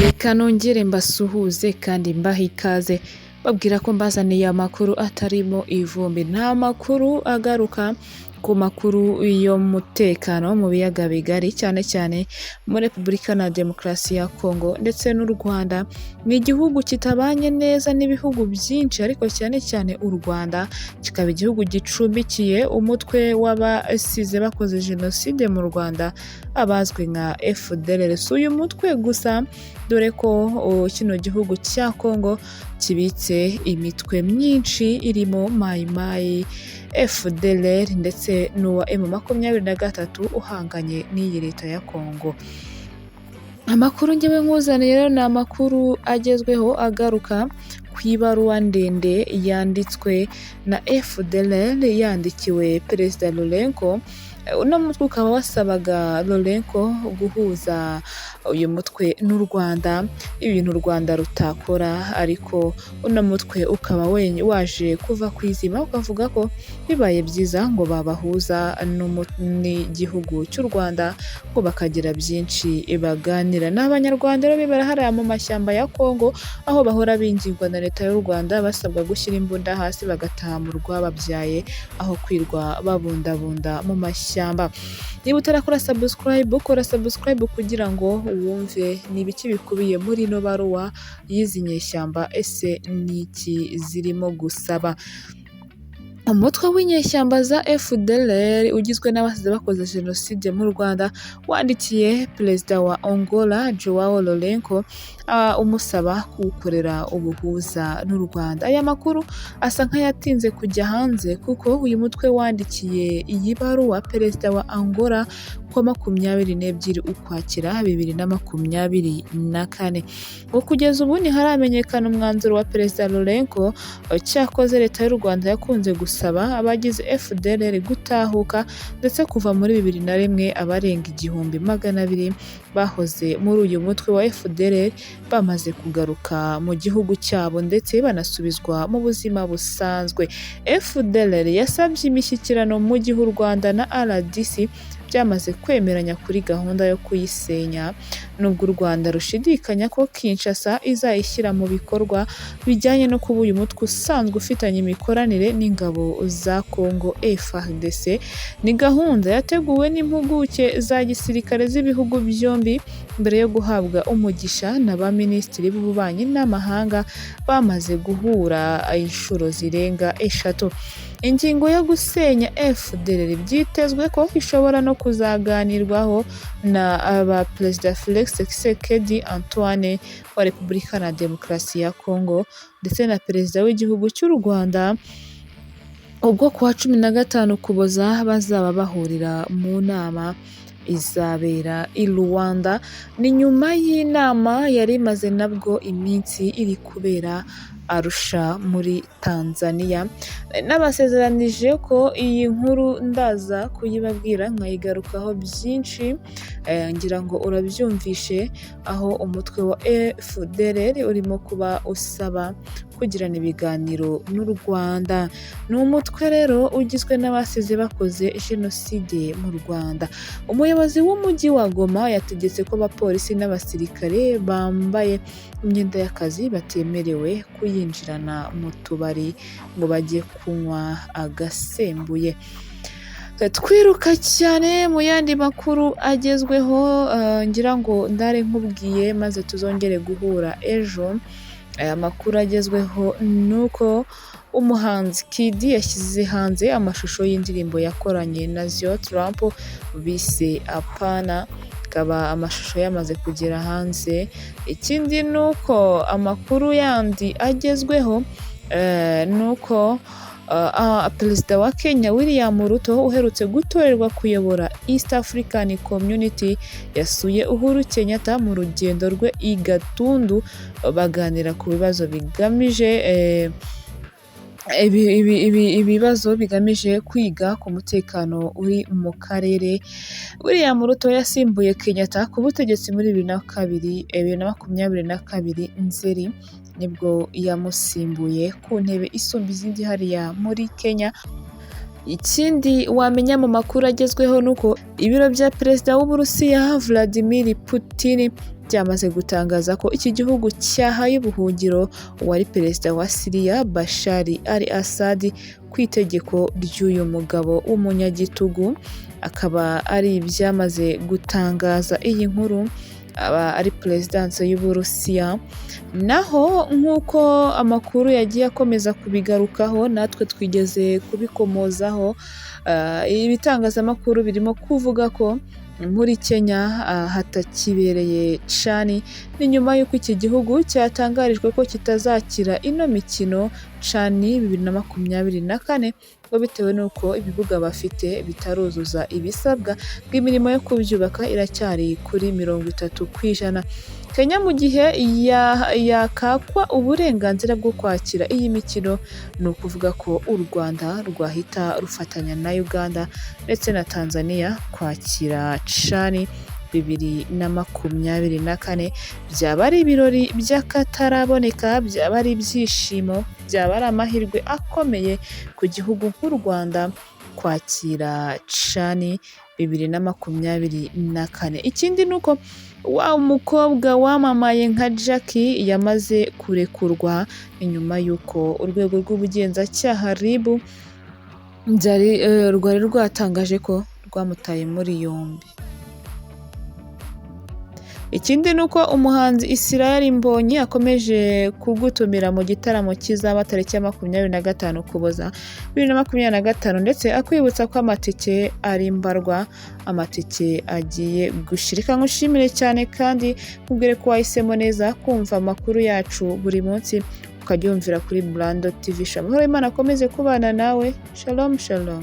Reka nongere mbasuhuze kandi mbahe ikaze babwira ko mbazaniye amakuru atarimo ivumbi. Nta makuru agaruka ku makuru y'umutekano mu biyaga bigari cyane cyane muri Repubulika na Demokarasi ya Kongo ndetse n'u Rwanda. Ni igihugu kitabanye neza n'ibihugu byinshi ariko cyane cyane u Rwanda kikaba igihugu gicumbikiye umutwe w'abasize bakoze jenoside mu Rwanda abazwi nka FDLR. Si uyu mutwe gusa dore ko kino gihugu cya Kongo kibitse imitwe myinshi irimo Mai Mai, FDLR ndetse n'uwa M23 uhanganye n'iyi leta ya Kongo. Amakuru njyewe nkuzaniye rero ni amakuru agezweho agaruka ku ibaruwa ndende yanditswe na FDLR yandikiwe Perezida Lourenco. Uno mutwe ukaba wasabaga Lourenco guhuza uyu mutwe n'u Rwanda, ibintu u Rwanda rutakora, ariko uno mutwe ukaba waje kuva ku izima ukavuga ko bibaye byiza ngo babahuza n'igihugu cy'u Rwanda ngo bakagira byinshi baganira. N'abanyarwanda rero bibera hariya mu mashyamba ya Kongo aho bahora bingirwa na leta y'u Rwanda basabwa gushyira imbunda hasi bagataha mu rwababyaye aho kwirwa babundabunda mu mashyamba. Niba utarakora subscribe, ukora subscribe kugira ngo wumve ni ibiki bikubiye muri ino baruwa y'izi nyeshyamba, ese ni iki zirimo gusaba. Umutwe w'inyeshyamba za FDLR ugizwe n'abasize bakoze jenoside mu Rwanda wandikiye Perezida wa Angola Joao Lourenco umusaba kuwukorera ubuhuza n'u Rwanda. Aya makuru asa nk'ayatinze kujya hanze kuko uyu mutwe wandikiye iyi baruwa Perezida wa Angola ku 22 Ukwakira 2024. Ngo kugeza ubu ntiharamenyekana umwanzuro wa Perezida Lourenco, cyakoze leta y'u Rwanda yakunze gusaba abagize FDLR gutahuka ndetse kuva muri 2001 abarenga 200 bahoze muri uyu mutwe wa FDLR bamaze kugaruka mu gihugu cyabo ndetse banasubizwa mu buzima busanzwe. FDLR yasabye imishyikirano mu gihe u Rwanda na RDC byamaze kwemeranya kuri gahunda yo kuyisenya, nubwo u Rwanda rushidikanya ko Kinshasa izayishyira mu bikorwa bijyanye no kuba uyu mutwe usanzwe ufitanye imikoranire n'ingabo za Kongo FARDC. Ni gahunda yateguwe n'impuguke za gisirikare z'ibihugu byombi mbere yo guhabwa umugisha na ba minisitiri b'ububanyi n'amahanga bamaze guhura inshuro zirenga 3. Ingingo yo gusenya FDLR byitezwe ko ishobora no kuzaganirwaho na Perezida Felix Tshisekedi Antoine wa Repubulika na Demokarasi ya Kongo ndetse na Perezida w'igihugu cy'u Rwanda, ubwo kuwa 15 Ukuboza bazaba bahurira mu nama izabera i Rwanda. Ni nyuma y'inama yari imaze nabwo iminsi iri kubera Arusha muri Tanzania. Nabasezeranije ko iyi nkuru ndaza kuyibabwira nkayigarukaho byinshi, ngira ngo urabyumvishe aho umutwe wa FDLR urimo kuba usaba kugirana ibiganiro n'u Rwanda. Ni umutwe rero ugizwe n'abasize bakoze jenoside mu Rwanda. Umuyobozi w'umujyi wa Goma yategetse ko abapolisi n'abasirikare bambaye imyenda y'akazi batemerewe kuyinjirana mu tubari ngo bajye kunywa agasembuye. Twiruka cyane mu yandi makuru agezweho, ngira ngo ndare nkubwiye maze tuzongere guhura ejo. Aya makuru agezweho nuko umuhanzi Kid yashyize hanze amashusho y'indirimbo yakoranye na Zio Trump bise Apana, akaba amashusho yamaze kugera hanze. Ikindi nuko amakuru yandi agezweho nuko Perezida wa Kenya William Ruto uherutse gutorerwa kuyobora East African Community yasuye Uhuru Kenyatta mu rugendo rwe i Gatundu baganira ku bibazo bigamije ibibazo bigamije kwiga ku mutekano uri mu karere. William Ruto yasimbuye Kenyatta ku butegetsi muri 2022 Nzeri nibwo yamusimbuye ku ntebe isumba izindi hariya muri Kenya. Ikindi wamenya mu makuru agezweho nuko ibiro bya perezida w'Uburusiya Vladimir Putin byamaze gutangaza ko iki gihugu cyahaye ubuhungiro uwari perezida wa Syria Bashar al-Assad ku itegeko ry'uyu mugabo w'umunyagitugu. Akaba ari ibyamaze gutangaza iyi nkuru aba ari perezidanse y'Uburusiya. Naho nk'uko amakuru yagiye akomeza kubigarukaho natwe twigeze kubikomozaho, ibitangazamakuru birimo kuvuga ko muri Kenya hatakibereye CHAN. Ni nyuma y'uko iki gihugu cyatangarijwe ko kitazakira ino mikino CHAN 2024 ngo bitewe n'uko ibibuga bafite bitaruzuza ibisabwa bw'imirimo yo kubyubaka iracyari kuri 30%. Kenya mu gihe yakakwa uburenganzira bwo kwakira iyi mikino, ni ukuvuga ko u Rwanda rwahita rufatanya na Uganda ndetse na Tanzania kwakira CHAN 2024. Byaba ari ibirori by'akataraboneka, byaba ari ibyishimo, byaba ari amahirwe akomeye ku gihugu nk'u Rwanda kwakira CHAN 2024. Ikindi nuko wa mukobwa wamamaye nka Jackie yamaze kurekurwa inyuma y'uko urwego rw'ubugenzacyaha RIB rwari rwatangaje ko rwamutaye muri yombi. Ikindi nuko umuhanzi Israel Mbonyi akomeje kugutumira mu gitaramo kizaba tariki ya 25 Ukuboza 2025 ndetse akwibutsa ko amatike ari mbarwa, amatike agiye gushirika. Nkushimire cyane kandi nkubwire ko wahisemo neza kumva amakuru yacu buri munsi ukabyumvira kuri Brando TV. Amahoro y'Imana akomeze kubana nawe. Shalom shalom.